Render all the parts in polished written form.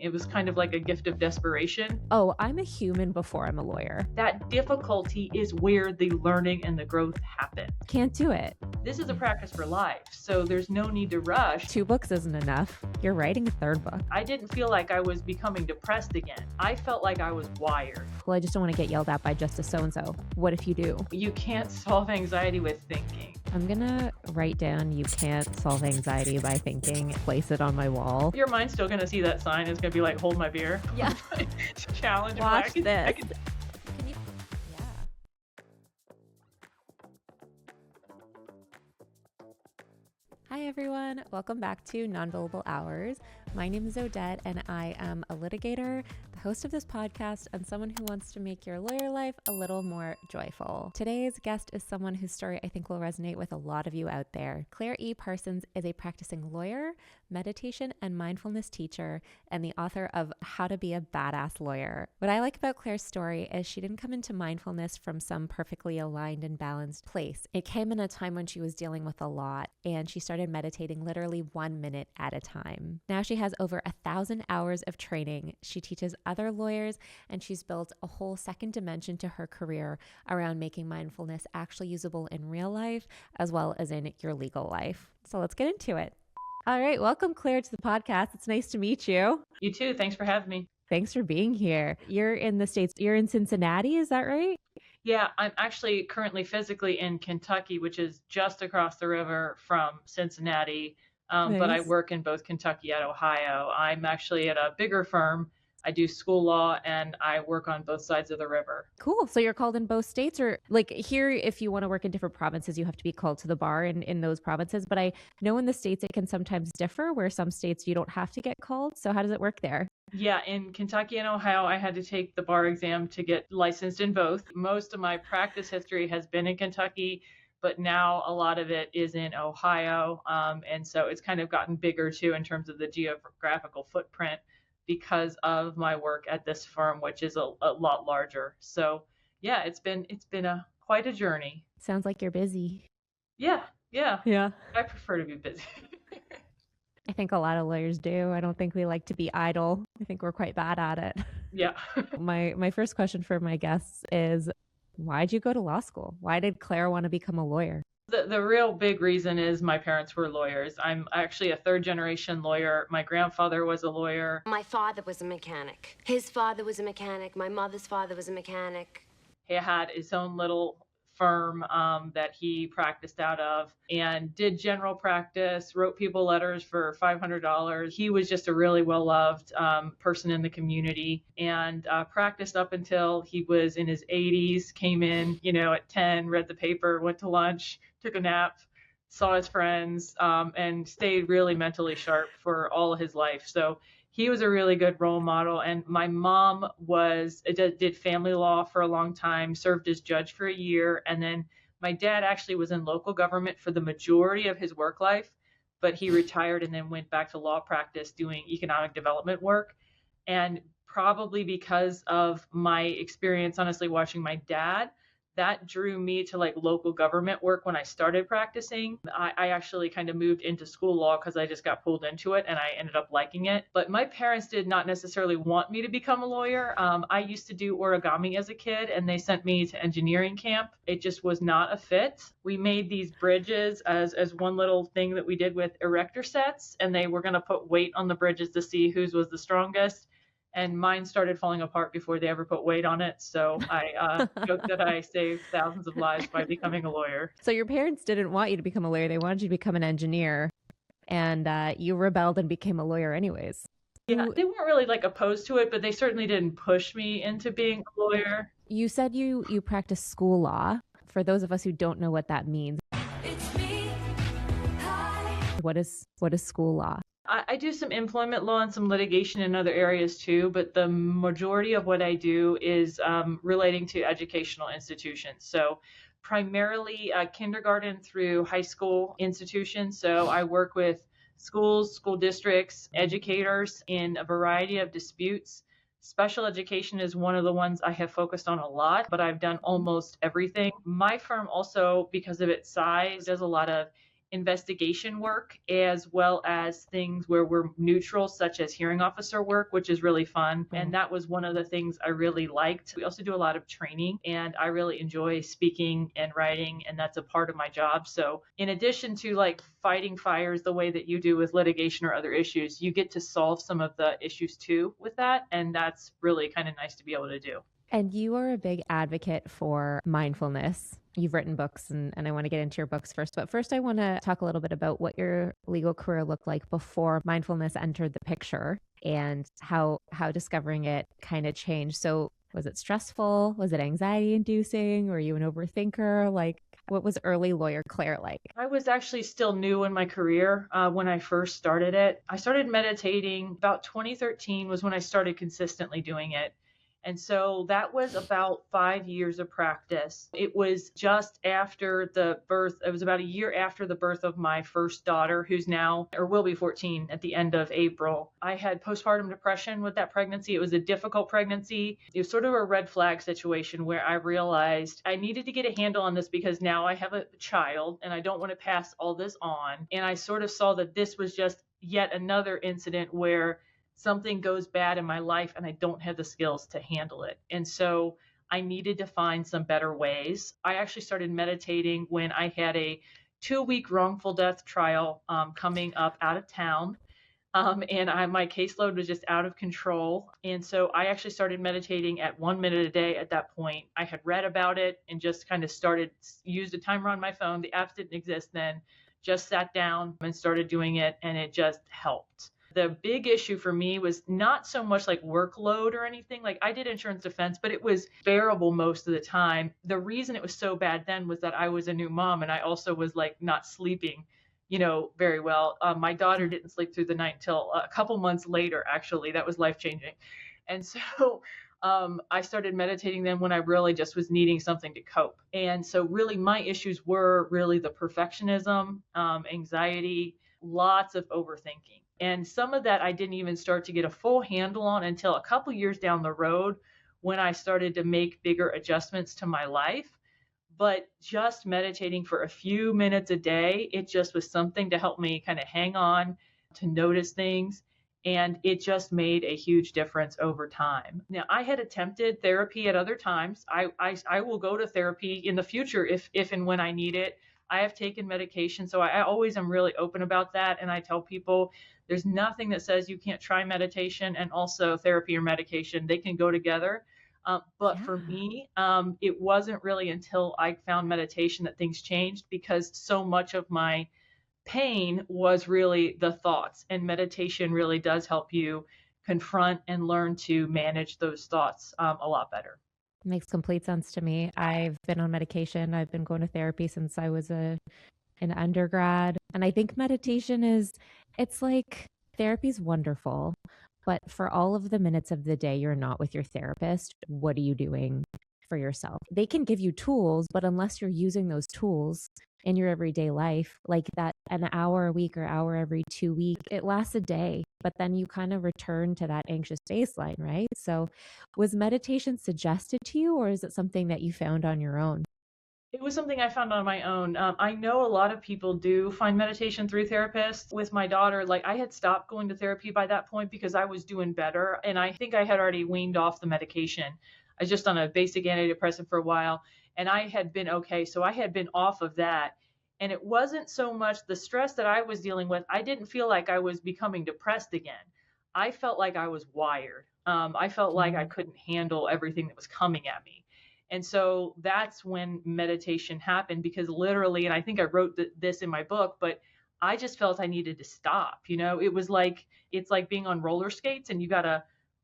It was kind of like a gift of desperation. Oh, I'm a human before I'm a lawyer. That difficulty is where the learning and the growth happen. Can't do it. This is a practice for life, so there's no need to rush. 2 books isn't enough. You're writing a 3rd book. I didn't feel like I was becoming depressed again. I felt like I was wired. Well, I just don't want to get yelled at by Justice so-and-so. What if you do? You can't solve anxiety with thinking. I'm gonna write down "you can't solve anxiety by thinking," place it on my wall. Your mind's still gonna see that sign. It's gonna be like, hold my beer. Yeah. Challenge. Watch this. Can you... Hi everyone, welcome back to Non-Billable Hours. My name is Odette and I am a litigator, the host of this podcast, and someone who wants to make your lawyer life a little more joyful. Today's guest is someone whose story I think will resonate with a lot of you out there. Claire E. Parsons is a practicing lawyer, meditation and mindfulness teacher, and the author of How to Be a Badass Lawyer. What I like about Claire's story is she didn't come into mindfulness from some perfectly aligned and balanced place. It came in a time when she was dealing with a lot, and she started meditating literally 1 minute at a time. Now she has over 1,000 hours of training. She teaches other lawyers, and she's built a whole second dimension to her career around making mindfulness actually usable in real life as well as in your legal life. So let's get into it. All right. Welcome, Claire, to the podcast. It's nice to meet you. You too. Thanks for having me. Thanks for being here. You're in the States. You're in Cincinnati. Is that right? Yeah, I'm actually currently physically in Kentucky, which is just across the river from Cincinnati. Nice. But I work in both Kentucky and Ohio. I'm actually at a bigger firm. I do school law and I work on both sides of the river. Cool. So you're called in both states, or like here, if you want to work in different provinces, you have to be called to the bar in those provinces. But I know in the States, it can sometimes differ where some states you don't have to get called. So how does it work there? Yeah, in Kentucky and Ohio, I had to take the bar exam to get licensed in both. Most of my practice history has been in Kentucky, but now a lot of it is in Ohio. And so it's kind of gotten bigger too in terms of the geographical footprint because of my work at this firm, which is a lot larger. So yeah, it's been quite a journey. Sounds like you're busy. Yeah. Yeah. I prefer to be busy. I think a lot of lawyers do. I don't think we like to be idle. I think we're quite bad at it. Yeah. My first question for my guests is, why'd you go to law school? Why did Claire want to become a lawyer? The real big reason is my parents were lawyers. I'm actually a 3rd generation lawyer. My grandfather was a lawyer. My father was a mechanic. His father was a mechanic. My mother's father was a mechanic. He had his own little firm that he practiced out of and did general practice, wrote people letters for $500. He was just a really well-loved person in the community and practiced up until he was in his 80s, came in, at 10, read the paper, went to lunch, took a nap, saw his friends, and stayed really mentally sharp for all of his life. So he was a really good role model. And my mom did family law for a long time, served as judge for a year. And then my dad actually was in local government for the majority of his work life, but he retired and then went back to law practice doing economic development work. And probably because of my experience, honestly, watching my dad, that drew me to local government work when I started practicing. I actually kind of moved into school law because I just got pulled into it and I ended up liking it. But my parents did not necessarily want me to become a lawyer. I used to do origami as a kid and they sent me to engineering camp. It just was not a fit. We made these bridges as one little thing that we did with erector sets, and they were going to put weight on the bridges to see whose was the strongest. And mine started falling apart before they ever put weight on it. So I joked that I saved thousands of lives by becoming a lawyer. So your parents didn't want you to become a lawyer. They wanted you to become an engineer. And you rebelled and became a lawyer anyways. Yeah, they weren't really opposed to it, but they certainly didn't push me into being a lawyer. You said you practice school law. For those of us who don't know what that means, it's me. Hi. What is school law? I do some employment law and some litigation in other areas too, but the majority of what I do is relating to educational institutions. So primarily kindergarten through high school institutions. So I work with schools, school districts, educators in a variety of disputes. Special education is one of the ones I have focused on a lot, but I've done almost everything. My firm also, because of its size, does a lot of investigation work as well as things where we're neutral, such as hearing officer work, which is really fun. And that was one of the things I really liked. We also do a lot of training, and I really enjoy speaking and writing, and that's a part of my job. So in addition to like fighting fires the way that you do with litigation or other issues, you get to solve some of the issues too with that. And that's really kind of nice to be able to do. And you are a big advocate for mindfulness. You've written books, and I want to get into your books first. But first, I want to talk a little bit about what your legal career looked like before mindfulness entered the picture and how discovering it kind of changed. So was it stressful? Was it anxiety inducing? Were you an overthinker? Like, what was early lawyer Claire like? I was actually still new in my career when I first started it. I started meditating about 2013 was when I started consistently doing it. And so that was about 5 years of practice. It was just after the birth, it was about a year after the birth of my first daughter, who's now, or will be 14 at the end of April. I had postpartum depression with that pregnancy. It was a difficult pregnancy. It was sort of a red flag situation where I realized I needed to get a handle on this because now I have a child and I don't want to pass all this on. And I sort of saw that this was just yet another incident where something goes bad in my life and I don't have the skills to handle it. And so I needed to find some better ways. I actually started meditating when I had a 2-week wrongful death trial coming up out of town. My caseload was just out of control. And so I actually started meditating at 1 minute a day at that point. I had read about it and just kind of used a timer on my phone. The apps didn't exist then, just sat down and started doing it, and it just helped. The big issue for me was not so much like workload or anything. Like I did insurance defense, but it was bearable most of the time. The reason it was so bad then was that I was a new mom and I also was like not sleeping, very well. My daughter didn't sleep through the night until a couple months later, actually. That was life-changing. And so I started meditating then when I really just was needing something to cope. And so really my issues were really the perfectionism, anxiety, lots of overthinking. And some of that I didn't even start to get a full handle on until a couple years down the road when I started to make bigger adjustments to my life. But just meditating for a few minutes a day, it just was something to help me kind of hang on, to notice things. And it just made a huge difference over time. Now, I had attempted therapy at other times. I will go to therapy in the future if and when I need it. I have taken medication, so I always am really open about that. And I tell people there's nothing that says you can't try meditation and also therapy or medication. They can go together. But for me, it wasn't really until I found meditation that things changed, because so much of my pain was really the thoughts, and meditation really does help you confront and learn to manage those thoughts a lot better. Makes complete sense to me. I've been on medication. I've been going to therapy since I was an undergrad. And I think meditation it's like therapy's wonderful, but for all of the minutes of the day you're not with your therapist, what are you doing for yourself? They can give you tools, but unless you're using those tools in your everyday life, like that an hour a week or hour every 2 weeks, it lasts a day, but then you kind of return to that anxious baseline, right? So was meditation suggested to you, or is it something that you found on your own? It was something I found on my own. I know a lot of people do find meditation through therapists. With my daughter, like I had stopped going to therapy by that point because I was doing better. And I think I had already weaned off the medication. I was just on a basic antidepressant for a while, and I had been okay. So I had been off of that. And it wasn't so much the stress that I was dealing with. I didn't feel like I was becoming depressed again. I felt like I was wired. I felt like I couldn't handle everything that was coming at me. And so that's when meditation happened, because literally, and I think I wrote this in my book, but I just felt I needed to stop. It was like, it's like being on roller skates and you got to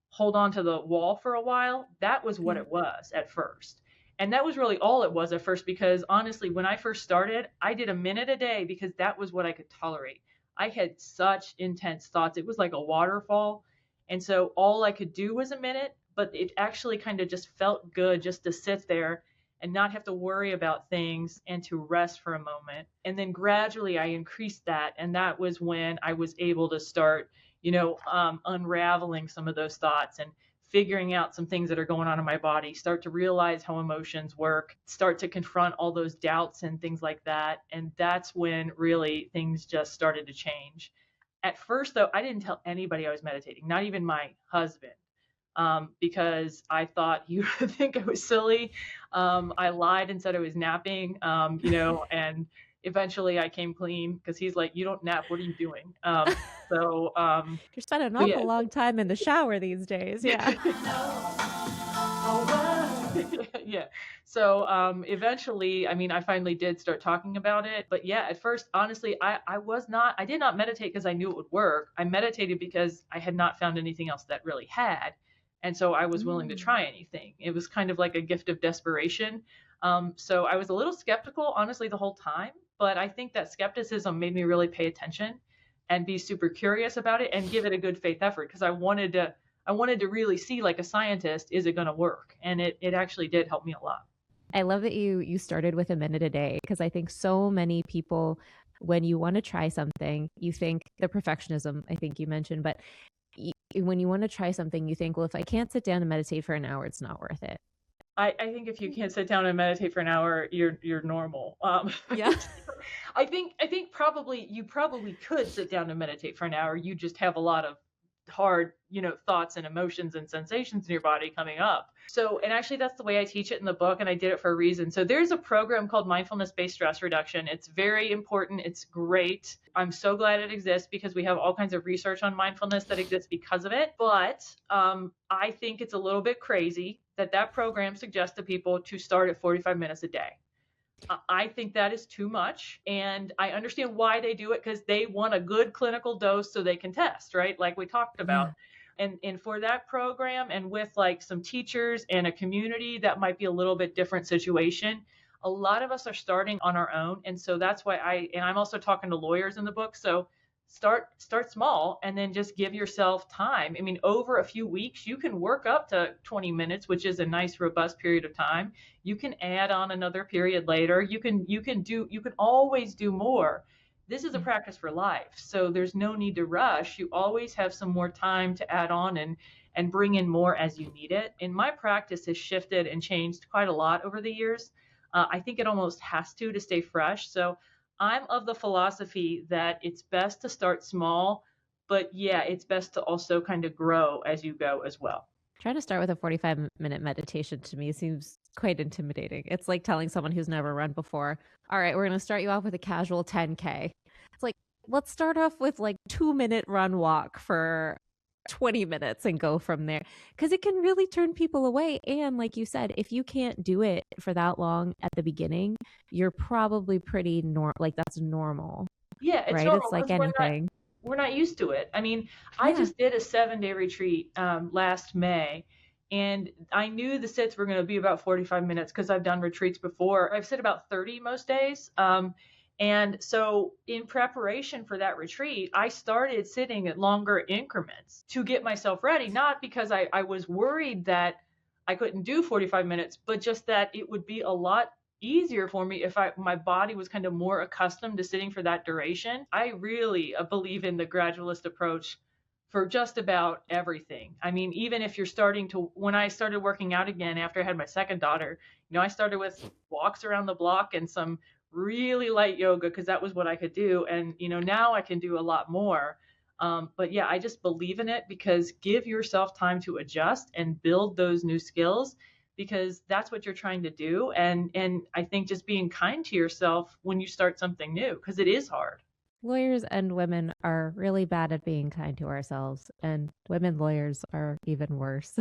hold on to the wall for a while. That was what it was at first. And that was really all it was at first, because honestly, when I first started, I did a minute a day because that was what I could tolerate. I had such intense thoughts. It was like a waterfall. And so all I could do was a minute, but it actually kind of just felt good just to sit there and not have to worry about things and to rest for a moment. And then gradually I increased that. And that was when I was able to start, unraveling some of those thoughts and figuring out some things that are going on in my body, start to realize how emotions work, start to confront all those doubts and things like that. And that's when really things just started to change. At first, though, I didn't tell anybody I was meditating, not even my husband, because I thought he would think I was silly. I lied and said I was napping, and eventually I came clean because he's like, "You don't nap. What are you doing?" You're spending an So yeah. awful long time in the shower these days. Yeah. Yeah. So eventually, I mean, I finally did start talking about it. But yeah, at first, honestly, I did not meditate because I knew it would work. I meditated because I had not found anything else that really had. And so I was willing to try anything. It was kind of like a gift of desperation. So I was a little skeptical, honestly, the whole time. But I think that skepticism made me really pay attention and be super curious about it and give it a good faith effort because I wanted to really see, like a scientist, is it going to work? And it actually did help me a lot. I love that you started with a minute a day, because I think so many people, when you want to try something, you think the perfectionism, I think you mentioned, but when you want to try something, you think, well, if I can't sit down and meditate for an hour, it's not worth it. I think if you can't sit down and meditate for an hour, you're normal. Yeah. I think you probably could sit down and meditate for an hour. You just have a lot of hard, thoughts and emotions and sensations in your body coming up. So, and actually that's the way I teach it in the book, and I did it for a reason. So there's a program called mindfulness-based stress reduction. It's very important. It's great. I'm so glad it exists because we have all kinds of research on mindfulness that exists because of it. But I think it's a little bit crazy that program suggests to people to start at 45 minutes a day. I think that is too much. And I understand why they do it, because they want a good clinical dose so they can test, right? Like we talked about. Yeah. And for that program, and with like some teachers and a community, that might be a little bit different situation. A lot of us are starting on our own. And so that's why I'm also talking to lawyers in the book. So start small and then just give yourself time. I mean, over a few weeks, you can work up to 20 minutes, which is a nice, robust period of time. You can add on another period later. You can always do more. This is a practice for life. So there's no need to rush. You always have some more time to add on and bring in more as you need it. And my practice has shifted and changed quite a lot over the years. I think it almost has to stay fresh. So I'm of the philosophy that it's best to start small, but yeah, it's best to also kind of grow as you go as well. Trying to start with a 45-minute meditation to me seems quite intimidating. It's like telling someone who's never run before, all right, we're going to start you off with a casual 10K. It's like, let's start off with like 2-minute run walk for 20 minutes and go from there, because it can really turn people away. And like you said, if you can't do it for that long at the beginning, you're probably pretty like that's normal. Yeah, it's right. normal. It's like anything. We're not used to it. I mean, I just did a 7-day retreat last May, and I knew the sits were going to be about 45 minutes because I've done retreats before. I've sit about 30 most days. And so in preparation for that retreat, I started sitting at longer increments to get myself ready, not because I was worried that I couldn't do 45 minutes, but just that it would be a lot easier for me if my body was kind of more accustomed to sitting for that duration. I really believe in the gradualist approach for just about everything. I mean, even if you're when I started working out again after I had my second daughter, I started with walks around the block and some really light yoga because that was what I could do. And, now I can do a lot more. But yeah, I just believe in it because give yourself time to adjust and build those new skills, because that's what you're trying to do. And I think just being kind to yourself when you start something new, because it is hard. Lawyers and women are really bad at being kind to ourselves, and women lawyers are even worse,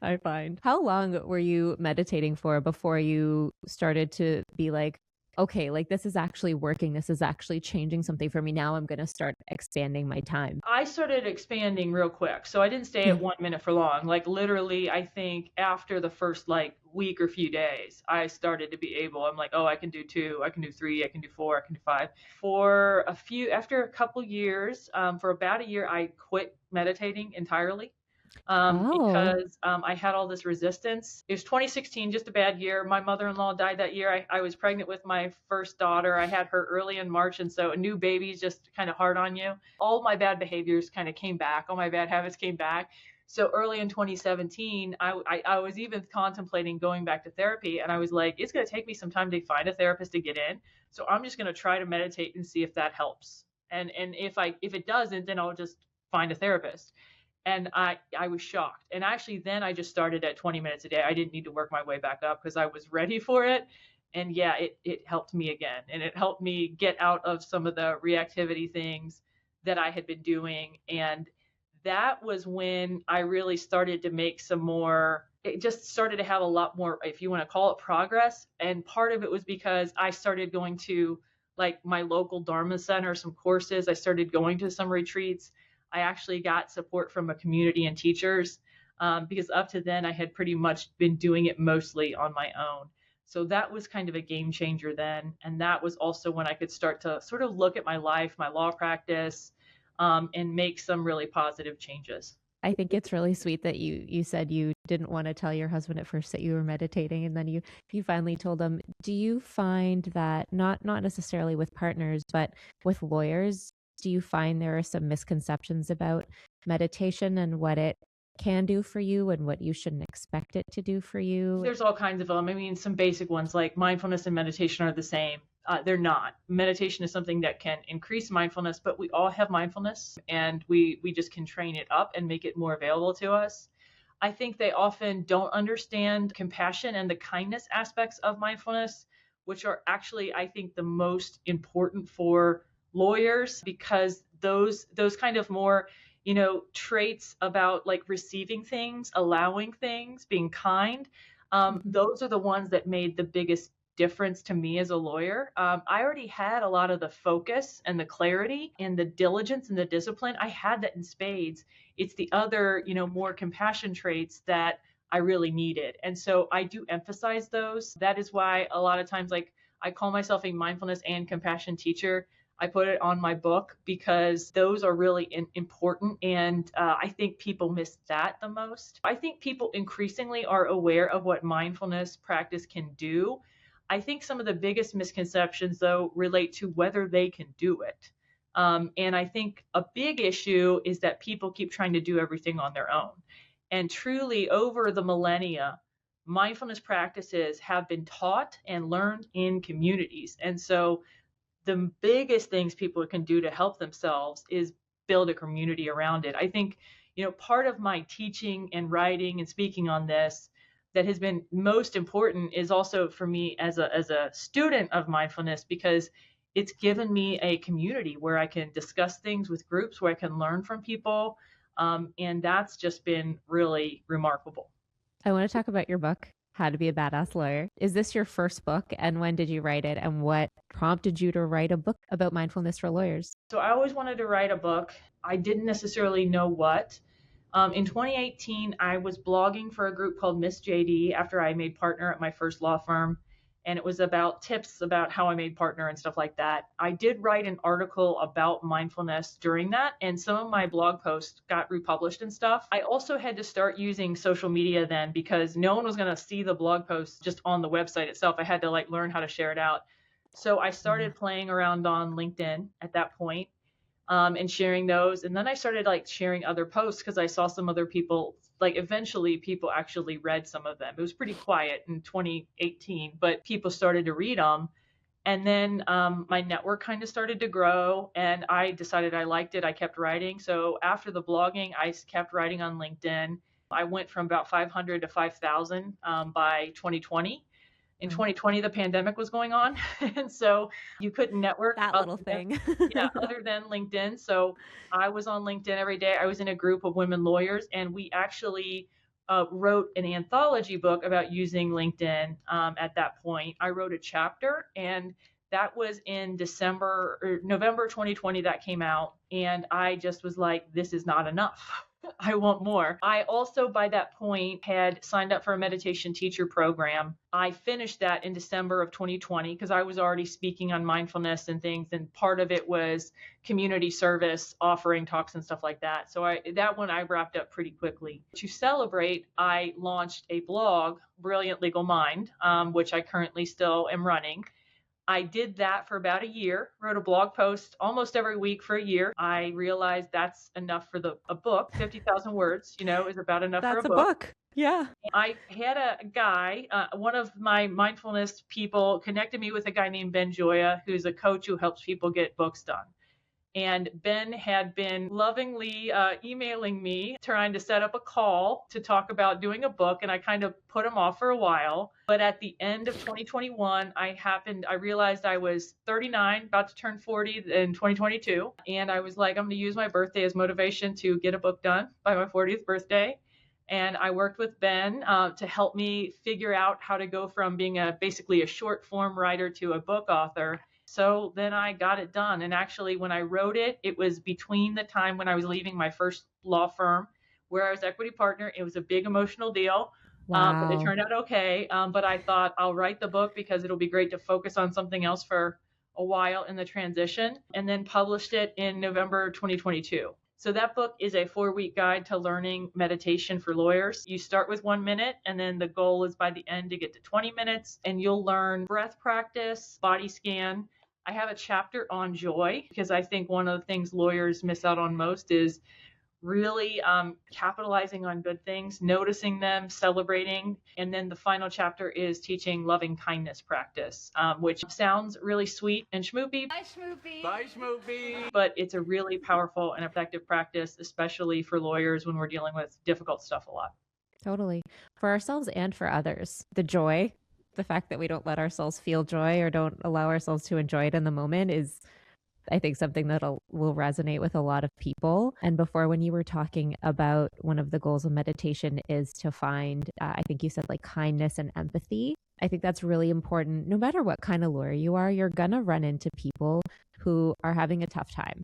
I find. How long were you meditating for before you started to be like, okay, like this is actually working. This is actually changing something for me. Now I'm going to start expanding my time. I started expanding real quick. So I didn't stay at 1 minute for long. Like literally, I think after the first week or few days, I started to be able, I'm like, oh, I can do 2, I can do 3, I can do 4, I can do 5. After a couple years, for about a year, I quit meditating entirely. Because I had all this resistance. It was 2016, just a bad year. My mother-in-law died that year. I was pregnant with my first daughter. I had her early in March, and so a new baby's just kind of hard on you. All my bad behaviors kind of came back. All my bad habits came back. So early in 2017, I was even contemplating going back to therapy, and I was like, it's going to take me some time to find a therapist to get in. So I'm just going to try to meditate and see if that helps. And if it doesn't, then I'll just find a therapist. And I was shocked. And actually then I just started at 20 minutes a day. I didn't need to work my way back up because I was ready for it. And yeah, it helped me again. And it helped me get out of some of the reactivity things that I had been doing. And that was when I really started to make some more, it just started to have a lot more, if you want to call it, progress. And part of it was because I started going to like my local Dharma center, some courses. I started going to some retreats. I actually got support from a community and teachers, because up to then I had pretty much been doing it mostly on my own. So that was kind of a game changer then. And that was also when I could start to sort of look at my life, my law practice, and make some really positive changes. I think it's really sweet that you said you didn't want to tell your husband at first that you were meditating, and then you finally told him. Do you find that not necessarily with partners, but with lawyers, do you find there are some misconceptions about meditation and what it can do for you and what you shouldn't expect it to do for you? There's all kinds of them. I mean, some basic ones like mindfulness and meditation are the same. They're not. Meditation is something that can increase mindfulness, but we all have mindfulness, and we just can train it up and make it more available to us. I think they often don't understand compassion and the kindness aspects of mindfulness, which are actually, I think, the most important for lawyers, because those kind of more, traits about like receiving things, allowing things, being kind, those are the ones that made the biggest difference to me as a lawyer. I already had a lot of the focus and the clarity and the diligence and the discipline. I had that in spades. It's the other, more compassion traits that I really needed. And so I do emphasize those. That is why a lot of times, like, I call myself a mindfulness and compassion teacher. I put it on my book because those are really important. And I think people miss that the most. I think people increasingly are aware of what mindfulness practice can do. I think some of the biggest misconceptions, though, relate to whether they can do it. And I think a big issue is that people keep trying to do everything on their own. And truly, over the millennia, mindfulness practices have been taught and learned in communities. And so the biggest things people can do to help themselves is build a community around it. I think, part of my teaching and writing and speaking on this that has been most important is also for me as a student of mindfulness, because it's given me a community where I can discuss things with groups, where I can learn from people. And that's just been really remarkable. I want to talk about your book, How to Be a Badass Lawyer. Is this your first book? And when did you write it? And what prompted you to write a book about mindfulness for lawyers? So I always wanted to write a book. I didn't necessarily know what. In 2018, I was blogging for a group called Miss JD after I made partner at my first law firm. And it was about tips about how I made partner and stuff like that. I did write an article about mindfulness during that, and some of my blog posts got republished and stuff. I also had to start using social media then, because no one was going to see the blog posts just on the website itself. I had to learn how to share it out. So I started playing around on LinkedIn at that point, and sharing those. And then I started sharing other posts because I saw some other people, eventually people actually read some of them. It was pretty quiet in 2018, but people started to read them. And then my network kind of started to grow, and I decided I liked it. I kept writing. So after the blogging, I kept writing on LinkedIn. I went from about 500 to 5,000 by 2020. In 2020, the pandemic was going on, and so you couldn't network. That little thing. Other than LinkedIn. So I was on LinkedIn every day. I was in a group of women lawyers, and we actually wrote an anthology book about using LinkedIn at that point. I wrote a chapter, and that was in November 2020 that came out, and I just was like, this is not enough. I want more. I also, by that point, had signed up for a meditation teacher program. I finished that in December of 2020 because I was already speaking on mindfulness and things, and part of it was community service, offering talks and stuff like that. So that one I wrapped up pretty quickly. To celebrate, I launched a blog, Brilliant Legal Mind, which I currently still am running. I did that for about a year, wrote a blog post almost every week for a year. I realized that's enough for a book. 50,000 words, is about enough for a That's a book. book. Yeah. I had a guy, one of my mindfulness people connected me with a guy named Ben Joya, who's a coach who helps people get books done. And Ben had been lovingly emailing me, trying to set up a call to talk about doing a book. And I kind of put him off for a while. But at the end of 2021, I realized I was 39, about to turn 40 in 2022. And I was like, I'm going to use my birthday as motivation to get a book done by my 40th birthday. And I worked with Ben to help me figure out how to go from being basically a short form writer to a book author. So then I got it done. And actually, when I wrote it, it was between the time when I was leaving my first law firm, where I was equity partner. It was a big emotional deal, but it Wow. turned out okay. But I thought I'll write the book because it'll be great to focus on something else for a while in the transition, and then published it in November 2022. So that book is a 4-week guide to learning meditation for lawyers. You start with 1 minute, and then the goal is by the end to get to 20 minutes, and you'll learn breath practice, body scan. I have a chapter on joy because I think one of the things lawyers miss out on most is really capitalizing on good things, noticing them, celebrating. And then the final chapter is teaching loving kindness practice, which sounds really sweet and schmoopy. Bye, Schmoopy. Bye, Schmoopy. But it's a really powerful and effective practice, especially for lawyers when we're dealing with difficult stuff a lot. Totally. For ourselves and for others. The joy, the fact that we don't let ourselves feel joy or don't allow ourselves to enjoy it in the moment is, I think, something that will resonate with a lot of people. And before, when you were talking about one of the goals of meditation is to find, I think you said like kindness and empathy. I think that's really important. No matter what kind of lawyer you are, you're going to run into people who are having a tough time.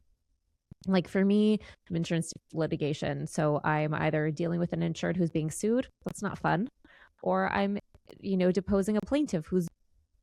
Like for me, I'm insurance litigation. So I'm either dealing with an insured who's being sued. That's not fun. Or I'm, deposing a plaintiff who's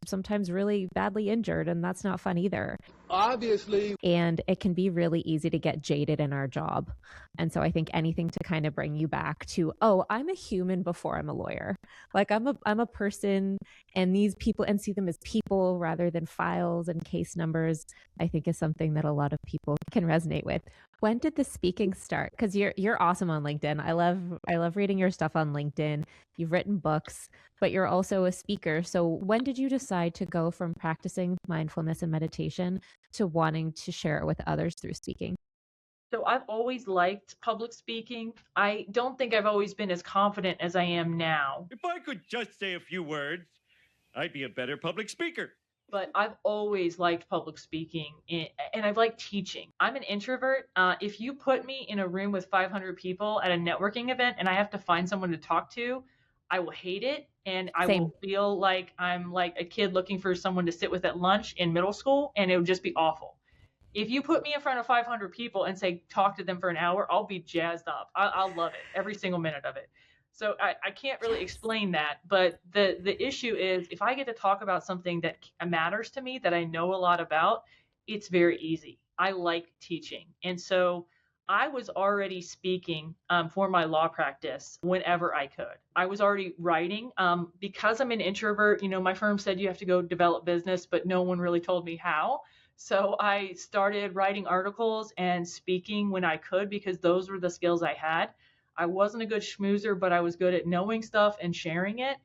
sometimes really badly injured, and that's not fun either. Obviously. And it can be really easy to get jaded in our job. And so I think anything to kind of bring you back to, oh, I'm a human before I'm a lawyer. Like I'm a person, and these people, and see them as people rather than files and case numbers, I think is something that a lot of people can resonate with. When did the speaking start? Because you're awesome on LinkedIn. I love reading your stuff on LinkedIn. You've written books, but you're also a speaker. So when did you decide to go from practicing mindfulness and meditation to wanting to share it with others through speaking? So I've always liked public speaking. I don't think I've always been as confident as I am now. If I could just say a few words, I'd be a better public speaker. But I've always liked public speaking, and I've liked teaching. I'm an introvert. If you put me in a room with 500 people at a networking event and I have to find someone to talk to, I will hate it. And I Same. will feel like I'm like a kid looking for someone to sit with at lunch in middle school, and it would just be awful. If you put me in front of 500 people and say, talk to them for an hour, I'll be jazzed up. I'll love it, every single minute of it. So I can't really explain that, but the issue is if I get to talk about something that matters to me, that I know a lot about, it's very easy. I like teaching. And so I was already speaking for my law practice whenever I could. I was already writing because I'm an introvert. My firm said you have to go develop business, but no one really told me how. So I started writing articles and speaking when I could because those were the skills I had. I wasn't a good schmoozer, but I was good at knowing stuff and sharing it.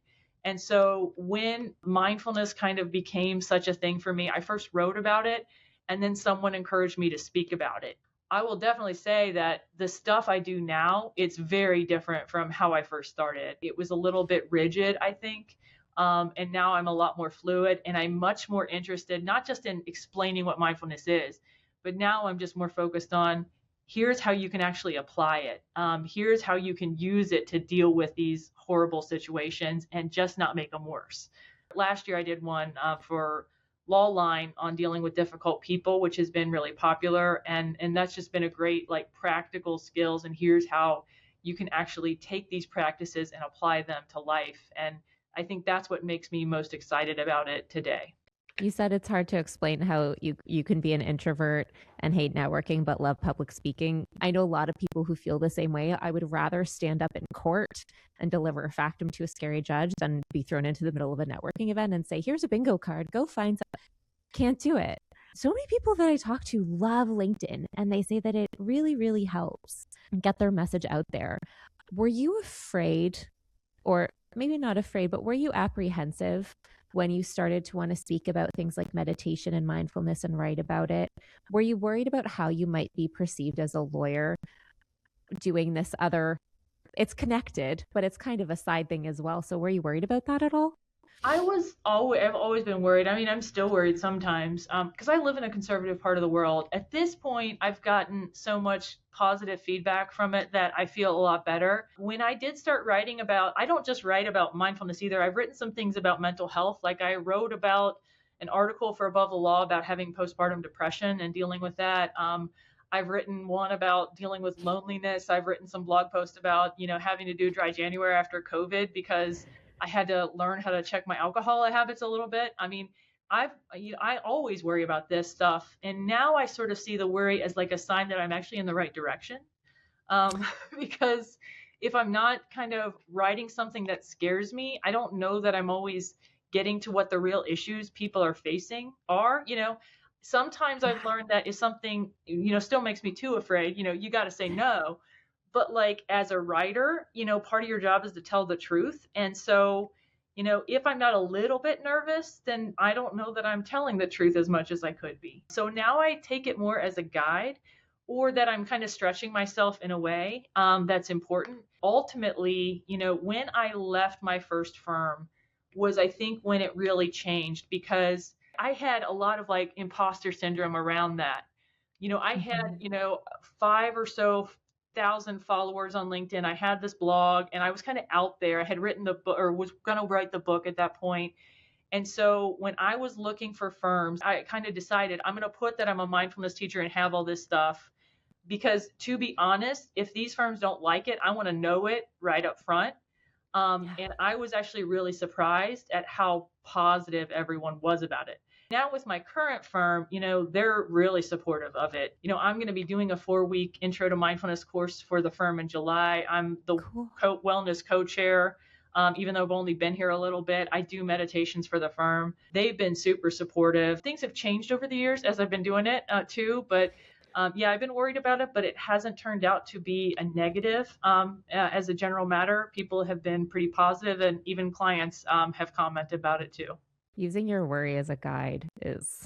And so when mindfulness kind of became such a thing for me, I first wrote about it, and then someone encouraged me to speak about it. I will definitely say that the stuff I do now, it's very different from how I first started. It was a little bit rigid, I think. And now I'm a lot more fluid, and I'm much more interested, not just in explaining what mindfulness is, but now I'm just more focused on here's how you can actually apply it. Here's how you can use it to deal with these horrible situations and just not make them worse. Last year, I did one for Law Line on dealing with difficult people, which has been really popular. And that's just been a great, practical skills. And here's how you can actually take these practices and apply them to life. And I think that's what makes me most excited about it today. You said it's hard to explain how you can be an introvert and hate networking, but love public speaking. I know a lot of people who feel the same way. I would rather stand up in court and deliver a factum to a scary judge than be thrown into the middle of a networking event and say, here's a bingo card, go find some. can't do it. So many people that I talk to love LinkedIn, and they say that it really, really helps get their message out there. Were you afraid, or maybe not afraid, but were you apprehensive when you started to want to speak about things like meditation and mindfulness and write about it? Were you worried about how you might be perceived as a lawyer doing this other, it's connected, but it's kind of a side thing as well. So were you worried about that at all? I've always been worried. I mean, I'm still worried sometimes because I live in a conservative part of the world. At this point, I've gotten so much positive feedback from it that I feel a lot better. When I did start writing about, I don't just write about mindfulness either. I've written some things about mental health. Like I wrote about an article for Above the Law about having postpartum depression and dealing with that. I've written one about dealing with loneliness. I've written some blog posts about, having to do dry January after COVID because I had to learn how to check my alcohol habits a little bit. I mean, I always worry about this stuff. And now I sort of see the worry as like a sign that I'm actually in the right direction. Because if I'm not kind of writing something that scares me, I don't know that I'm always getting to what the real issues people are facing are. Sometimes I've learned that if something, still makes me too afraid, you got to say no. But like as a writer, part of your job is to tell the truth. And so, if I'm not a little bit nervous, then I don't know that I'm telling the truth as much as I could be. So now I take it more as a guide, or that I'm kind of stretching myself in a way that's important. Ultimately, when I left my first firm was, I think, when it really changed, because I had a lot of like imposter syndrome around that. I had, 5 or so thousand followers on LinkedIn. I had this blog and I was kind of out there. I had written the book, or was going to write the book at that point. And so when I was looking for firms, I kind of decided I'm going to put that I'm a mindfulness teacher and have all this stuff. Because to be honest, if these firms don't like it, I want to know it right up front. And I was actually really surprised at how positive everyone was about it. Now with my current firm, they're really supportive of it. I'm going to be doing a 4-week intro to mindfulness course for the firm in July. I'm the wellness co-chair. Even though I've only been here a little bit, I do meditations for the firm. They've been super supportive. Things have changed over the years as I've been doing it too. But I've been worried about it, but it hasn't turned out to be a negative. As a general matter, people have been pretty positive, and even clients have commented about it too. Using your worry as a guide is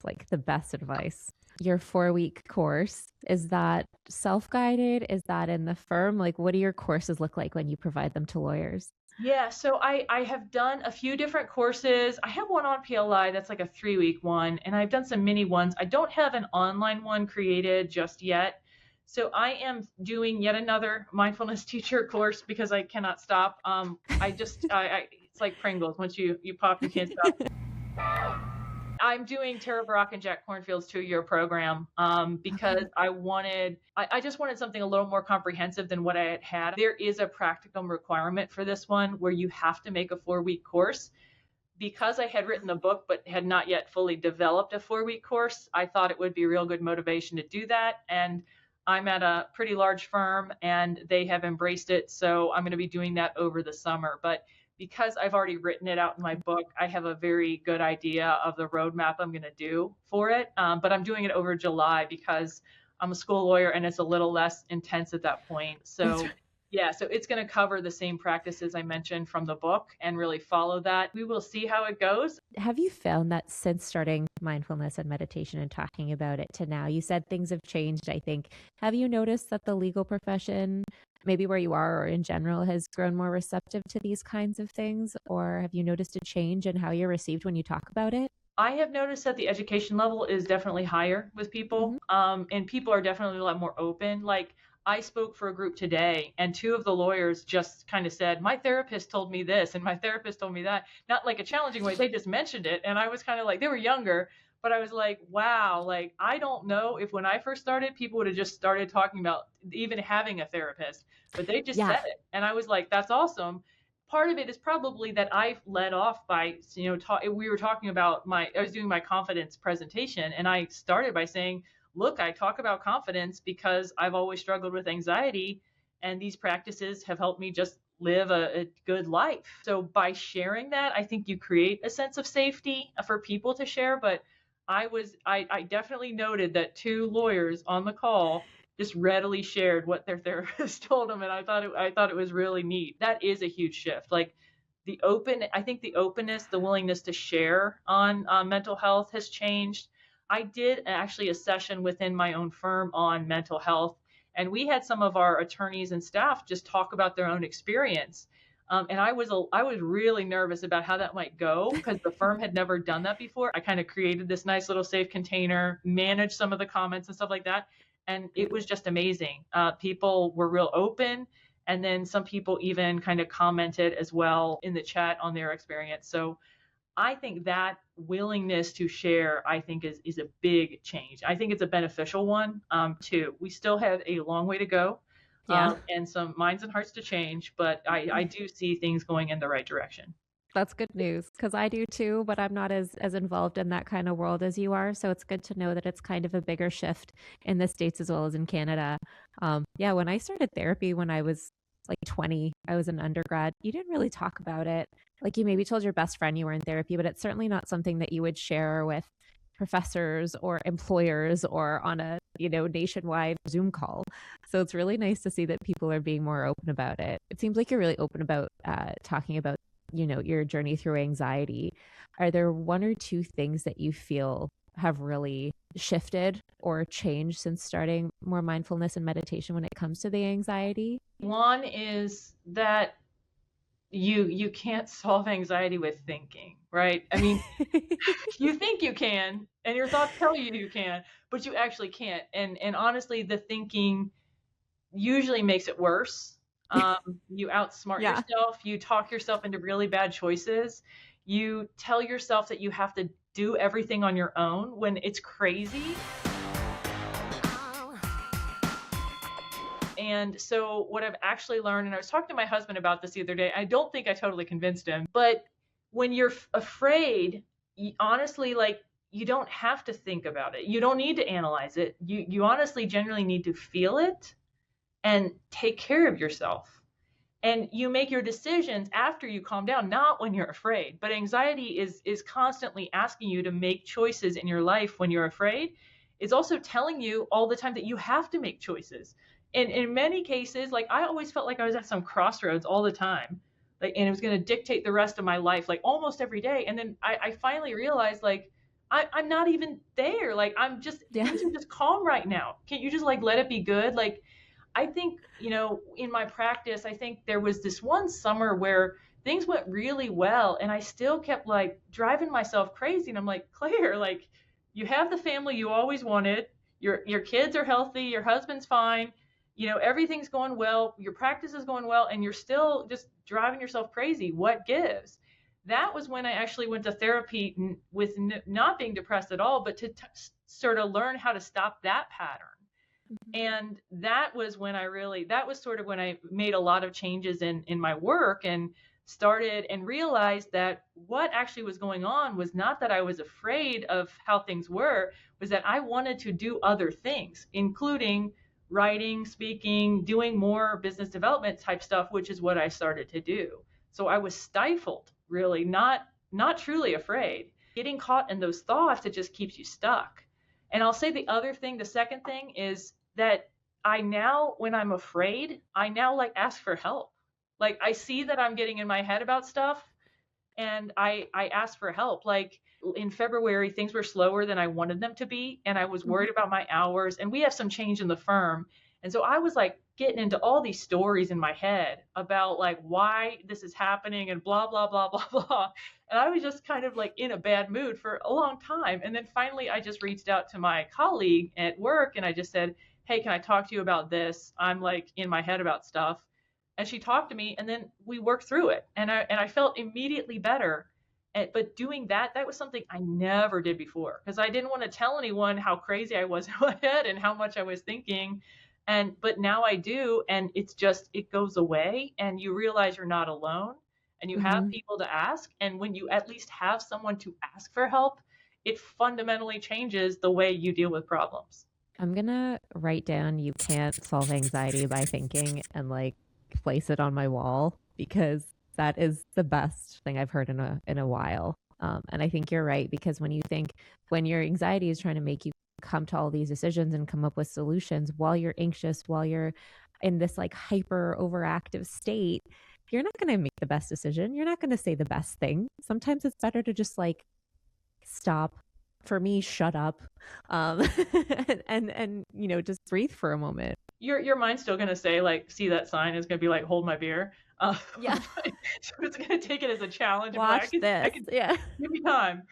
like the best advice. Your 4-week course, is that self-guided? Is that in the firm? Like, what do your courses look like when you provide them to lawyers? Yeah, so I have done a few different courses. I have one on PLI that's like a 3-week one, and I've done some mini ones. I don't have an online one created just yet. So I am doing yet another mindfulness teacher course because I cannot stop. It's like Pringles. Once you pop, you can't stop. I'm doing Tara Brock and Jack Cornfield's 2-year program because I just wanted something a little more comprehensive than what I had had. There is a practicum requirement for this one where you have to make a 4-week course. Because I had written the book but had not yet fully developed a 4-week course, I thought it would be real good motivation to do that. And I'm at a pretty large firm and they have embraced it. So I'm going to be doing that over the summer. But because I've already written it out in my book, I have a very good idea of the roadmap I'm going to do for it. But I'm doing it over July because I'm a school lawyer and it's a little less intense at that point. So yeah, so it's going to cover the same practices I mentioned from the book and really follow that. We will see how it goes. Have you found that since starting mindfulness and meditation and talking about it to now, you said things have changed, I think. Have you noticed that the legal profession, maybe where you are or in general, has grown more receptive to these kinds of things? Or have you noticed a change in how you're received when you talk about it? I have noticed that the education level is definitely higher with people, and people are definitely a lot more open. Like I spoke for a group today and 2 of the lawyers just kind of said, my therapist told me this and my therapist told me that, not like a challenging way. They just mentioned it. And I was kind of like, they were younger, but I was like, wow, like, I don't know if when I first started, people would have just started talking about even having a therapist, but they just said it. And I was like, that's awesome. Part of it is probably that I led off by, we were talking about I was doing my confidence presentation and I started by saying, look, I talk about confidence because I've always struggled with anxiety And these practices have helped me just live a good life. So by sharing that, I think you create a sense of safety for people to share. But I definitely noted that two lawyers on the call just readily shared what their therapist told them. And I thought it was really neat. That is a huge shift. Like I think the openness, the willingness to share on mental health has changed. I did actually a session within my own firm on mental health, and we had some of our attorneys and staff just talk about their own experience. And I was really nervous about how that might go because the firm had never done that before. I kind of created this nice little safe container, managed some of the comments and stuff like that, and it was just amazing. People were real open, and then some people even kind of commented as well in the chat on their experience. So I think that willingness to share, I think is a big change. I think it's a beneficial one too. We still have a long way to go, and some minds and hearts to change, but I do see things going in the right direction. That's good news because I do too, but I'm not as involved in that kind of world as you are. So it's good to know that it's kind of a bigger shift in the States as well as in Canada. Yeah, when I started therapy when I was like 20, I was an undergrad. You didn't really talk about it. Like you maybe told your best friend you were in therapy, but it's certainly not something that you would share with professors or employers or on a, nationwide Zoom call. So it's really nice to see that people are being more open about it. It seems like you're really open about talking about your journey through anxiety. Are there one or two things that you feel have really shifted or changed since starting more mindfulness and meditation when it comes to the anxiety? One is that you can't solve anxiety with thinking, right? I mean, you think you can, and your thoughts tell you you can, but you actually can't. And honestly, the thinking usually makes it worse. You outsmart yourself. You talk yourself into really bad choices. You tell yourself that you have to do everything on your own when it's crazy. And so what I've actually learned, and I was talking to my husband about this the other day, I don't think I totally convinced him, but when you're afraid, honestly, like you don't have to think about it. You don't need to analyze it. You honestly generally need to feel it and take care of yourself. And you make your decisions after you calm down, not when you're afraid. But anxiety is constantly asking you to make choices in your life when you're afraid. It's also telling you all the time that you have to make choices. And in many cases, like I always felt like I was at some crossroads all the time. Like, and it was going to dictate the rest of my life, like almost every day. And then I finally realized, like, I'm not even there. Like, things are just calm right now. Can't you just like let it be good? Like, I think, in my practice, I think there was this one summer where things went really well and I still kept like driving myself crazy. And I'm like, Claire, like you have the family you always wanted. Your kids are healthy. Your husband's fine. Everything's going well. Your practice is going well and you're still just driving yourself crazy. What gives? That was when I actually went to therapy with not being depressed at all, but to sort of learn how to stop that pattern. And that was when that was sort of when I made a lot of changes in my work and started and realized that what actually was going on was not that I was afraid of how things were, was that I wanted to do other things, including writing, speaking, doing more business development type stuff, which is what I started to do. So I was stifled, really, not truly afraid. Getting caught in those thoughts, it just keeps you stuck. And I'll say the second thing is that I now, when I'm afraid, I now like ask for help. Like I see that I'm getting in my head about stuff and I ask for help. Like in February, things were slower than I wanted them to be. And I was worried about my hours and we have some change in the firm. And so I was like getting into all these stories in my head about like why this is happening and blah, blah, blah, blah, blah. And I was just kind of like in a bad mood for a long time. And then finally, I just reached out to my colleague at work and I just said, hey, can I talk to you about this? I'm like in my head about stuff. And she talked to me and then we worked through it. And I felt immediately better. But doing that was something I never did before because I didn't want to tell anyone how crazy I was in my head and how much I was thinking. But now I do. And it goes away and you realize you're not alone and you have people to ask. And when you at least have someone to ask for help, it fundamentally changes the way you deal with problems. I'm gonna write down you can't solve anxiety by thinking and like place it on my wall because that is the best thing I've heard in a while. And I think you're right because when your anxiety is trying to make you come to all these decisions and come up with solutions while you're anxious, while you're in this like hyper overactive state, you're not going to make the best decision. You're not going to say the best thing. Sometimes it's better to just like stop. For me, shut up, um, and just breathe for a moment. Your mind's still gonna say like, see that sign is gonna be like, hold my beer. Yeah, So it's gonna take it as a challenge and be watch like, I this. can Yeah, give me time.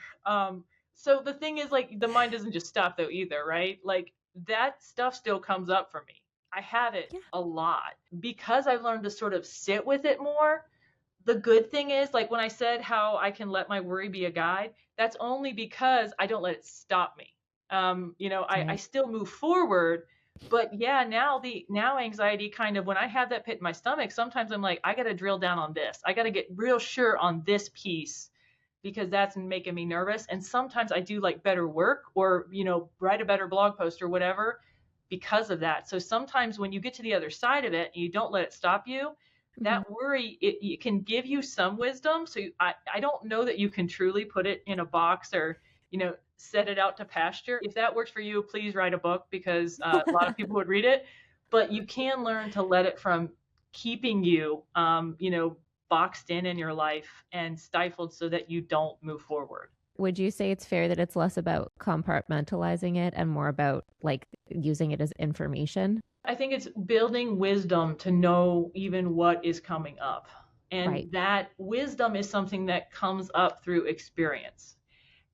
So the thing is like the mind doesn't just stop though either, right? Like that stuff still comes up for me. I have it yeah. a lot because I've learned to sort of sit with it more. The good thing is, like when I said how I can let my worry be a guide, that's only because I don't let it stop me. I Right. still move forward, but yeah, now anxiety kind of when I have that pit in my stomach, sometimes I'm like, I got to drill down on this. I got to get real sure on this piece because that's making me nervous. And sometimes I do like better work or, write a better blog post or whatever because of that. So sometimes when you get to the other side of it and you don't let it stop you, Mhm. that worry, it can give you some wisdom. So I don't know that you can truly put it in a box or, set it out to pasture. If that works for you, please write a book because a lot of people would read it. But you can learn to let it from keeping you, boxed in your life and stifled so that you don't move forward. Would you say it's fair that it's less about compartmentalizing it and more about like using it as information? I think it's building wisdom to know even what is coming up. Right. And that wisdom is something that comes up through experience.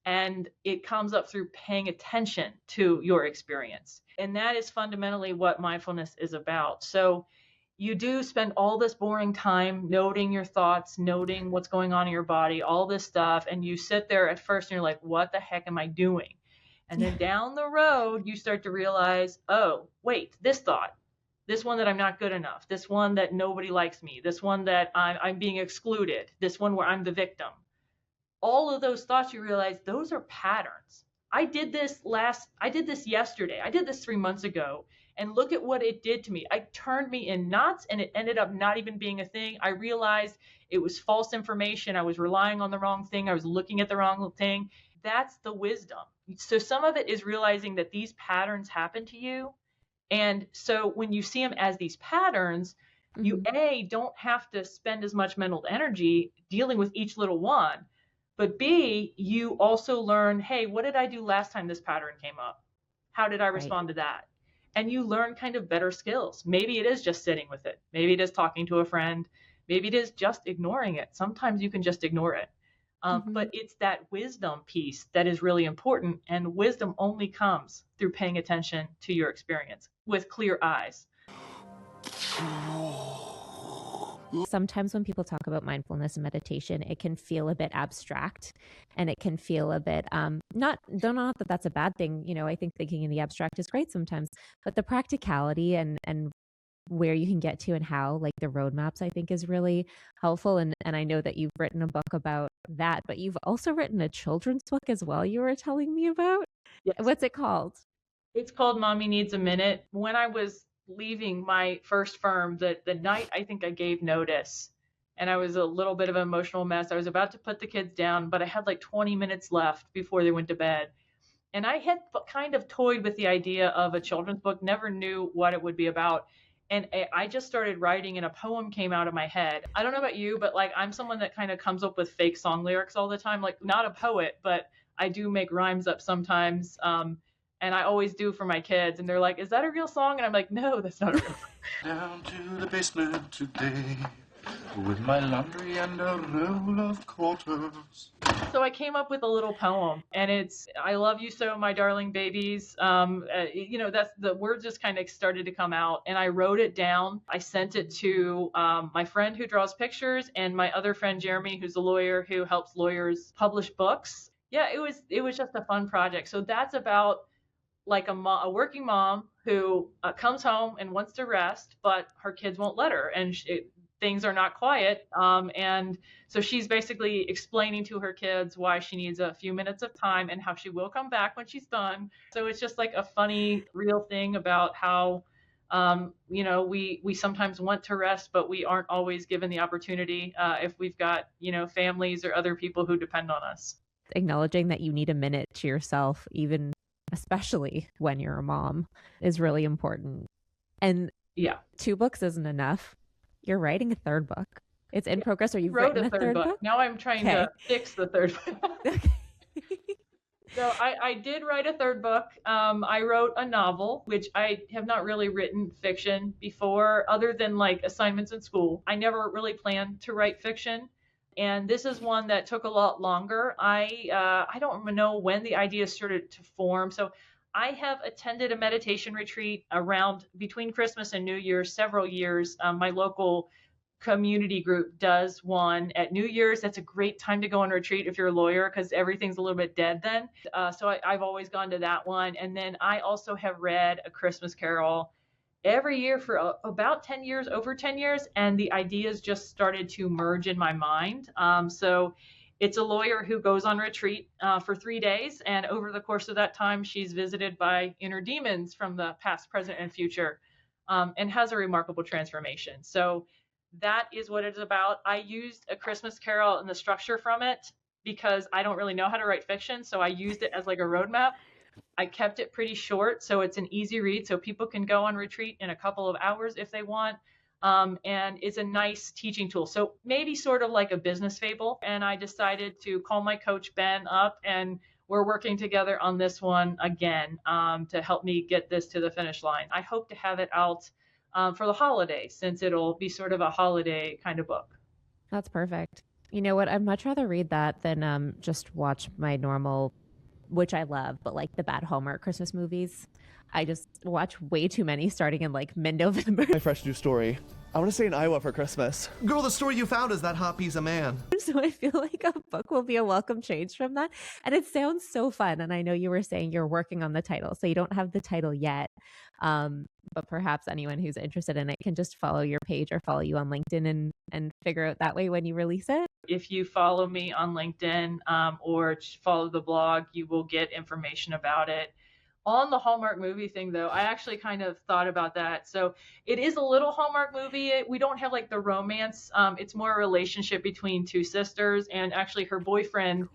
And it comes up through paying attention to your experience. And that is fundamentally what mindfulness is about. So you do spend all this boring time noting your thoughts, noting what's going on in your body, all this stuff. And you sit there at first and you're like, what the heck am I doing? And then down the road, you start to realize, oh, wait, this thought, this one that I'm not good enough, this one that nobody likes me, this one that I'm being excluded, this one where I'm the victim. All of those thoughts, you realize those are patterns. I did this yesterday. I did this 3 months ago. And look at what it did to me. It turned me in knots and it ended up not even being a thing. I realized it was false information. I was relying on the wrong thing. I was looking at the wrong thing. That's the wisdom. So some of it is realizing that these patterns happen to you. And so when you see them as these patterns, you Mhm. don't have to spend as much mental energy dealing with each little one. But B, you also learn, hey, what did I do last time this pattern came up? How did I Right. respond to that? And you learn kind of better skills. Maybe it is just sitting with it. Maybe it is talking to a friend. Maybe it is just ignoring it. Sometimes you can just ignore it. But Mhm. it's that wisdom piece that is really important. And wisdom only comes through paying attention to your experience with clear eyes. Sometimes when people talk about mindfulness and meditation, it can feel a bit abstract and it can feel a bit not that that's a bad thing. I think thinking in the abstract is great sometimes, but the practicality and where you can get to and how like the roadmaps I think is really helpful. And I know that you've written a book about that, but you've also written a children's book as well you were telling me about. Yes. What's it called? It's called Mommy Needs a Minute. When I was leaving my first firm, the night I think I gave notice, and I was a little bit of an emotional mess. I was about to put the kids down, but I had like 20 minutes left before they went to bed. And I had kind of toyed with the idea of a children's book, never knew what it would be about. And I just started writing, and a poem came out of my head. I don't know about you, but like I'm someone that kind of comes up with fake song lyrics all the time. Like, not a poet, but I do make rhymes up sometimes. And I always do for my kids. And they're like, is that a real song? And I'm like, no, that's not a real song. Down to the basement today with my laundry and a roll of quarters. So I came up with a little poem, and it's "I love you so, my darling babies." That's the words just kind of started to come out, and I wrote it down. I sent it to my friend who draws pictures, and my other friend Jeremy, who's a lawyer who helps lawyers publish books. Yeah, it was just a fun project. So that's about like a working mom who comes home and wants to rest, but her kids won't let her, and things are not quiet. And so she's basically explaining to her kids why she needs a few minutes of time and how she will come back when she's done. So it's just like a funny, real thing about how, we sometimes want to rest, but we aren't always given the opportunity if we've got, families or other people who depend on us. Acknowledging that you need a minute to yourself, even especially when you're a mom, is really important. And yeah, 2 books isn't enough. You're writing a 3rd book. It's in progress. Or you've wrote written a third book. Now I'm trying to fix the 3rd book. Okay. So I did write a 3rd book. I wrote a novel, which I have not really written fiction before, other than like assignments in school. I never really planned to write fiction. And this is one that took a lot longer. I don't know when the idea started to form. So I have attended a meditation retreat around between Christmas and New Year's several years. My local community group does one at New Year's. That's a great time to go on retreat if you're a lawyer, because everything's a little bit dead then. So I've always gone to that one. And then I also have read A Christmas Carol every year for about 10 years, over 10 years. And the ideas just started to merge in my mind. So it's a lawyer who goes on retreat for 3 days. And over the course of that time, she's visited by inner demons from the past, present, and future, and has a remarkable transformation. So that is what it's about. I used A Christmas Carol and the structure from it because I don't really know how to write fiction. So I used it as like a roadmap. I kept it pretty short, so it's an easy read, so people can go on retreat in a couple of hours if they want. And it's a nice teaching tool. So maybe sort of like a business fable. And I decided to call my coach, Ben, up, and we're working together on this one again to help me get this to the finish line. I hope to have it out for the holidays, since it'll be sort of a holiday kind of book. That's perfect. You know what? I'd much rather read that than just watch my normal, which I love, but like the bad Hallmark Christmas movies. I just watch way too many starting in like mid-November. My fresh new story. I want to stay in Iowa for Christmas. Girl, the story you found is that hot piece of man. So I feel like a book will be a welcome change from that. And it sounds so fun. And I know you were saying you're working on the title, so you don't have the title yet. But perhaps anyone who's interested in it can just follow your page or follow you on LinkedIn and figure out that way when you release it. If you follow me on LinkedIn or follow the blog, you will get information about it. On the Hallmark movie thing, though, I actually kind of thought about that. So it is a little Hallmark movie. We don't have like the romance. It's more a relationship between 2 sisters, and actually her boyfriend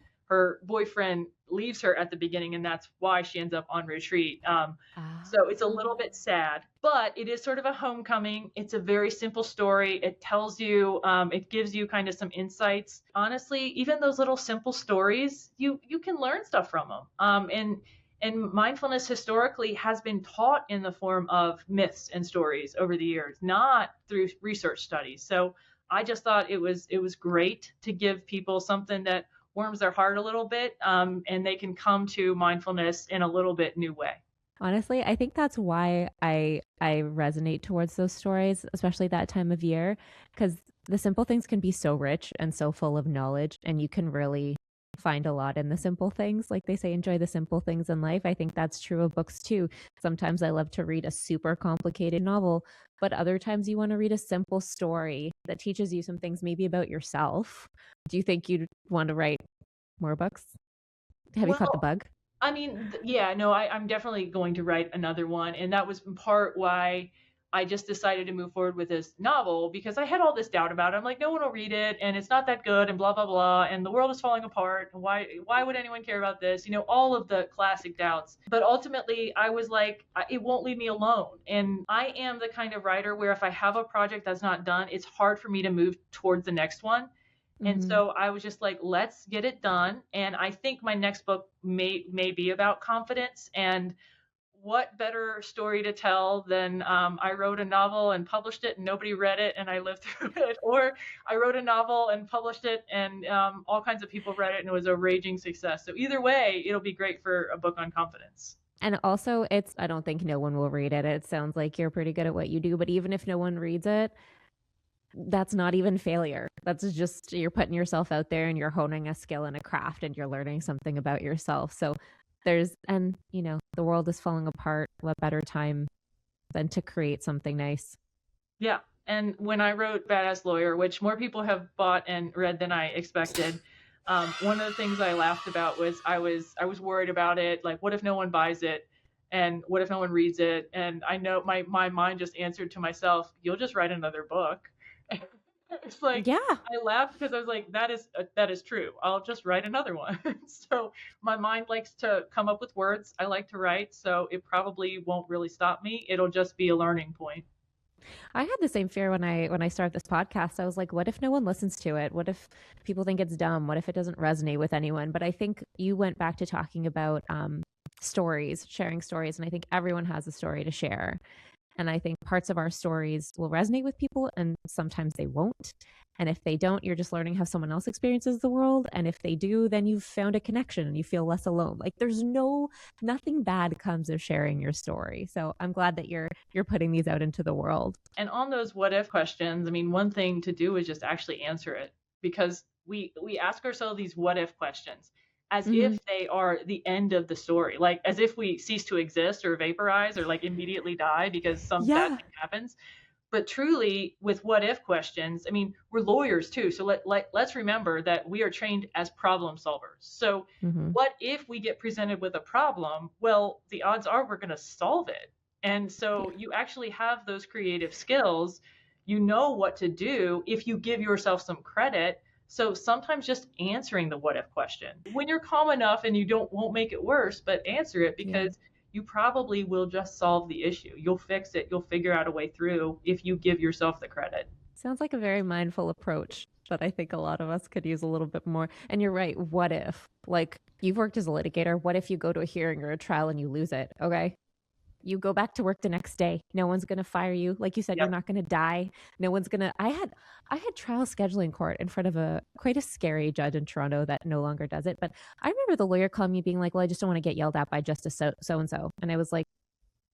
leaves her at the beginning, and that's why she ends up on retreat. So it's a little bit sad, but it is sort of a homecoming. It's a very simple story. It tells you, it gives you kind of some insights. Honestly, even those little simple stories, you can learn stuff from them. And mindfulness historically has been taught in the form of myths and stories over the years, not through research studies. So I just thought it was great to give people something that warms their heart a little bit, and they can come to mindfulness in a little bit new way. Honestly, I think that's why I resonate towards those stories, especially that time of year, because the simple things can be so rich and so full of knowledge, and you can really find a lot in the simple things. Like they say, enjoy the simple things in life. I think that's true of books too. Sometimes I love to read a super complicated novel, but other times you want to read a simple story that teaches you some things maybe about yourself. Do you think you'd want to write more books? Have you caught the bug? I mean, yeah, no, I'm definitely going to write another one. And that was in part why I just decided to move forward with this novel, because I had all this doubt about it. I'm like, no one will read it, and it's not that good, and blah, blah, blah, and the world is falling apart. And why would anyone care about this? You know, all of the classic doubts. But ultimately, I was like, it won't leave me alone. And I am the kind of writer where if I have a project that's not done, it's hard for me to move towards the next one. And so I was just like, let's get it done. And I think my next book may be about confidence. And what better story to tell than I wrote a novel and published it and nobody read it and I lived through it, or I wrote a novel and published it and all kinds of people read it and it was a raging success. So either way, it'll be great for a book on confidence. And also I don't think no one will read it. It sounds like you're pretty good at what you do, but even if no one reads it, that's not even failure. That's just, you're putting yourself out there and you're honing a skill and a craft and you're learning something about yourself. So and the world is falling apart. What better time than to create something nice? Yeah, And when I wrote Badass Lawyer, which more people have bought and read than I expected, one of the things I laughed about was I was worried about it. Like, what if no one buys it? And what if no one reads it? And I know my mind just answered to myself, you'll just write another book. It's like, Yeah. I laughed because I was like, that is true. I'll just write another one. So my mind likes to come up with words. I like to write, so it probably won't really stop me. It'll just be a learning point. I had the same fear when I started this podcast. I was like, what if no one listens to it? What if people think it's dumb? What if it doesn't resonate with anyone? But I think you went back to talking about stories, sharing stories, and I think everyone has a story to share. And I think parts of our stories will resonate with people and sometimes they won't. And if they don't, you're just learning how someone else experiences the world. And if they do, then you've found a connection and you feel less alone. Like there's nothing bad comes of sharing your story. So I'm glad that you're putting these out into the world. And on those what if questions, I mean, one thing to do is just actually answer it, because we ask ourselves these what if questions as if they are the end of the story, like as if we cease to exist or vaporize or like immediately die because some bad thing happens. But truly, with what if questions, I mean, we're lawyers too. So let's remember that we are trained as problem solvers. So what if we get presented with a problem? Well, the odds are we're going to solve it. And so you actually have those creative skills. You know what to do if you give yourself some credit. So sometimes just answering the what if question when you're calm enough and you won't make it worse, but answer it because you probably will just solve the issue. You'll fix it. You'll figure out a way through if you give yourself the credit. Sounds like a very mindful approach, but I think a lot of us could use a little bit more. And you're right. What if? Like, you've worked as a litigator. What if you go to a hearing or a trial and you lose it? Okay. You go back to work the next day. No one's going to fire you. Like you said, you're not going to die. No one's going to, I had trial scheduling court in front of quite a scary judge in Toronto that no longer does it. But I remember the lawyer calling me being like, well, I just don't want to get yelled at by Justice so-and-so. And I was like,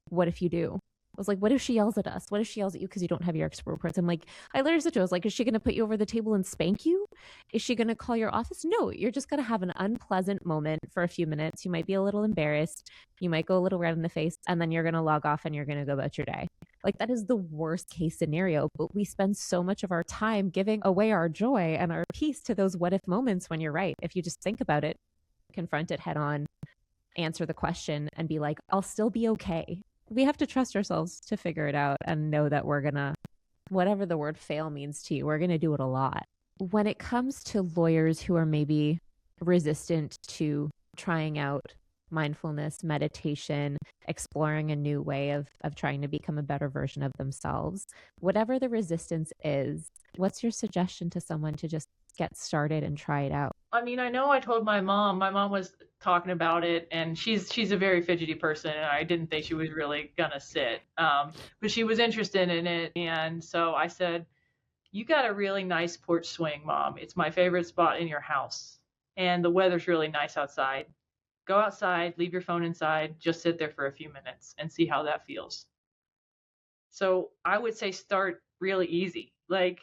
what if you do? I was like, what if she yells at us? What if she yells at you because you don't have your expert reports? I'm like, I literally said to her, I was like, is she going to put you over the table and spank you? Is she going to call your office? No, you're just going to have an unpleasant moment for a few minutes. You might be a little embarrassed. You might go a little red in the face, and then you're going to log off and you're going to go about your day. Like, that is the worst case scenario. But we spend so much of our time giving away our joy and our peace to those what if moments when you're right. If you just think about it, confront it head on, answer the question, and be like, I'll still be okay. We have to trust ourselves to figure it out and know that we're going to, whatever the word fail means to you, we're going to do it a lot. When it comes to lawyers who are maybe resistant to trying out mindfulness, meditation, exploring a new way of trying to become a better version of themselves, whatever the resistance is, what's your suggestion to someone to just get started and try it out? I mean, I know I told my mom was talking about it, and she's a very fidgety person, and I didn't think she was really gonna sit. But she was interested in it, and so I said, you got a really nice porch swing, Mom. It's my favorite spot in your house, and the weather's really nice outside. Go outside, leave your phone inside, just sit there for a few minutes and see how that feels. So I would say start really easy. Like,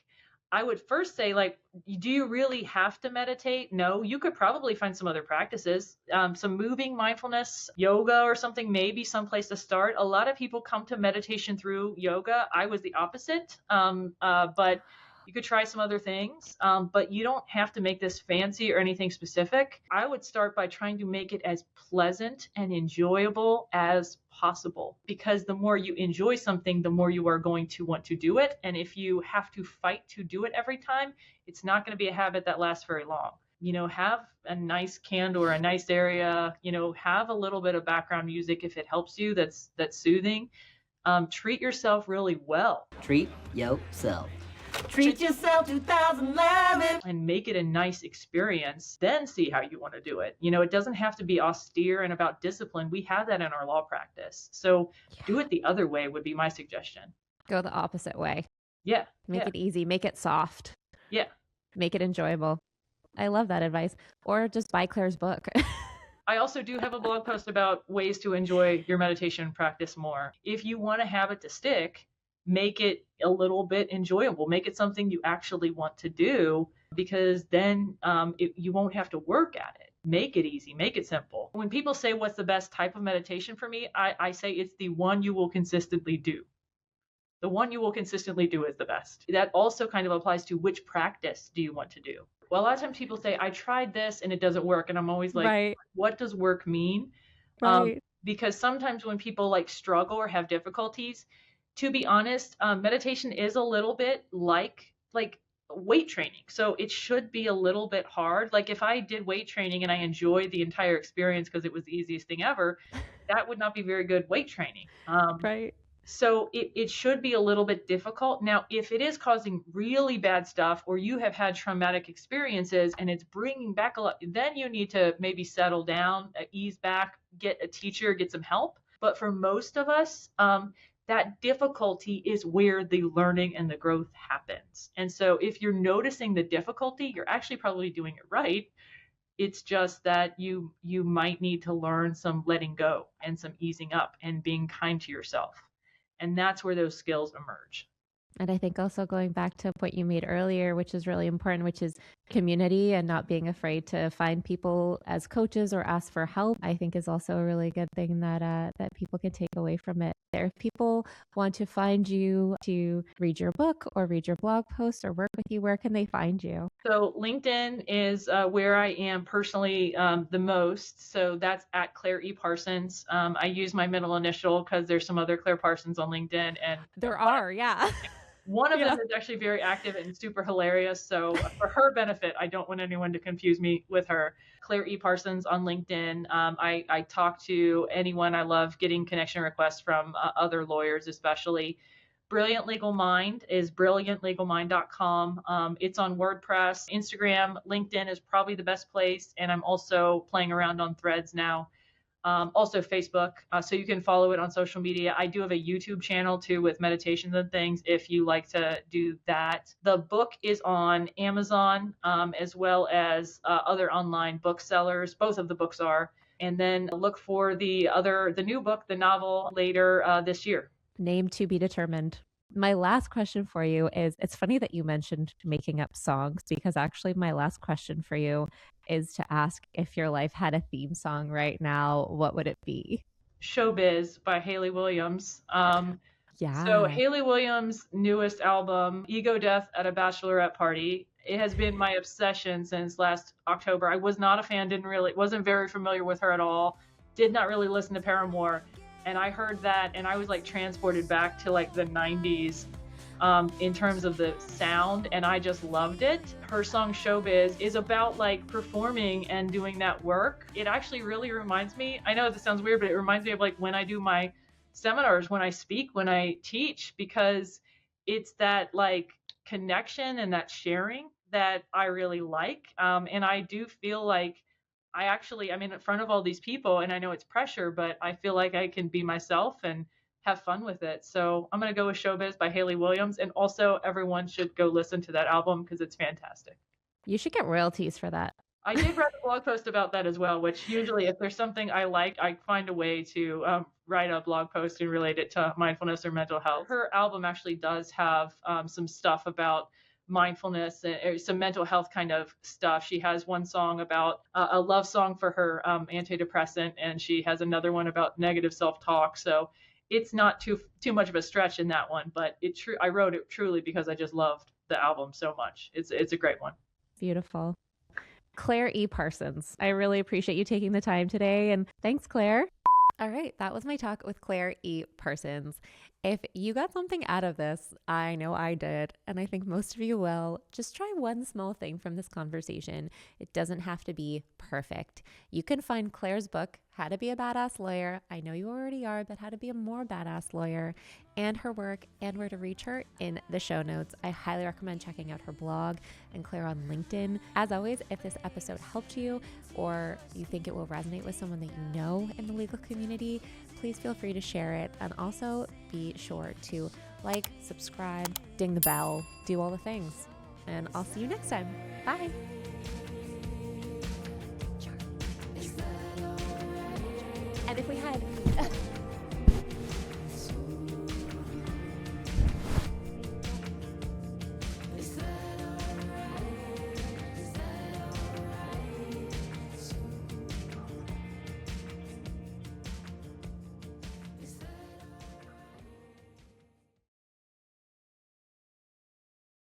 I would first say, like, do you really have to meditate? No, you could probably find some other practices, some moving mindfulness, yoga or something, maybe someplace to start. A lot of people come to meditation through yoga. I was the opposite, but you could try some other things, but you don't have to make this fancy or anything specific. I would start by trying to make it as pleasant and enjoyable as possible, because the more you enjoy something, the more you are going to want to do it. And if you have to fight to do it every time, it's not going to be a habit that lasts very long. You know, have a nice candle or a nice area, you know, have a little bit of background music if it helps you, that's soothing. Treat yourself really well. Treat yourself. Treat yourself 2011. And make it a nice experience, then see how you want to do it. You know, it doesn't have to be austere and about discipline. We have that in our law practice. So do it the other way would be my suggestion. Go the opposite way. Yeah. Make it easy. Make it soft. Yeah. Make it enjoyable. I love that advice. Or just buy Claire's book. I also do have a blog post about ways to enjoy your meditation practice more. If you want a habit to stick, make it a little bit enjoyable. Make it something you actually want to do, because then you won't have to work at it. Make it easy. Make it simple. When people say what's the best type of meditation for me, I say it's the one you will consistently do. The one you will consistently do is the best. That also kind of applies to which practice do you want to do? Well, a lot of times people say, I tried this and it doesn't work. And I'm always like, Right. what does work mean? Right. Because sometimes when people like struggle or have difficulties, to be honest, meditation is a little bit like weight training. So it should be a little bit hard. Like if I did weight training and I enjoyed the entire experience because it was the easiest thing ever, that would not be very good weight training. Right. So it should be a little bit difficult. Now, if it is causing really bad stuff or you have had traumatic experiences and it's bringing back a lot, then you need to maybe settle down, ease back, get a teacher, get some help. But for most of us, that difficulty is where the learning and the growth happens. And so if you're noticing the difficulty, you're actually probably doing it right. It's just that you might need to learn some letting go and some easing up and being kind to yourself. And that's where those skills emerge. And I think also going back to a point you made earlier, which is really important, which is community and not being afraid to find people as coaches or ask for help, I think is also a really good thing that people can take away from it. If people want to find you to read your book or read your blog post or work with you, where can they find you? So LinkedIn is where I am personally the most. So that's at Claire E. Parsons. I use my middle initial because there's some other Claire Parsons on LinkedIn. And there are, yeah. One of them is actually very active and super hilarious. So for her benefit, I don't want anyone to confuse me with her. Claire E. Parsons on LinkedIn. I talk to anyone. I love getting connection requests from other lawyers, especially. Brilliant Legal Mind is brilliantlegalmind.com. It's on WordPress, Instagram, LinkedIn is probably the best place. And I'm also playing around on Threads now. Also Facebook, so you can follow it on social media. I do have a YouTube channel too with meditations and things if you like to do that. The book is on Amazon as well as other online booksellers. Both of the books are. And then look for the new book, the novel, later this year. Name to be determined. My last question for you is, it's funny that you mentioned making up songs, because actually my last question for you is to ask, if your life had a theme song right now, what would it be? Showbiz by Hayley Williams. Yeah. So Hayley Williams' newest album, Ego Death at a Bachelorette Party, it has been my obsession since last October. I was not a fan, wasn't very familiar with her at all, did not really listen to Paramore. And I heard that and I was like transported back to like the 90s in terms of the sound, and I just loved it. Her song Showbiz is about like performing and doing that work. It actually really reminds me, I know this sounds weird, but it reminds me of like when I do my seminars, when I speak, when I teach, because it's that like connection and that sharing that I really like. And I do feel like I'm in front of all these people and I know it's pressure, but I feel like I can be myself and have fun with it. So I'm going to go with Showbiz by Hayley Williams. And also everyone should go listen to that album because it's fantastic. You should get royalties for that. I did write a blog post about that as well, which usually if there's something I like, I find a way to write a blog post and relate it to mindfulness or mental health. Her album actually does have some stuff about mindfulness and some mental health kind of stuff. She has one song about a love song for her antidepressant, and she has another one about negative self-talk. So it's not too much of a stretch in that one, but I wrote it truly because I just loved the album so much. It's a great one. Beautiful. Claire E. Parsons, I really appreciate you taking the time today, and thanks, Claire. All right, that was my talk with Claire E. Parsons. If you got something out of this, I know I did, and I think most of you will, just try one small thing from this conversation. It doesn't have to be perfect. You can find Claire's book, How to Be a Badass Lawyer. I know you already are, but how to be a more badass lawyer, and her work and where to reach her in the show notes. I highly recommend checking out her blog and Claire on LinkedIn. As always, if this episode helped you or you think it will resonate with someone that you know in the legal community, please feel free to share it, and also be sure to like, subscribe, ding the bell, do all the things. And I'll see you next time. Bye. And if we had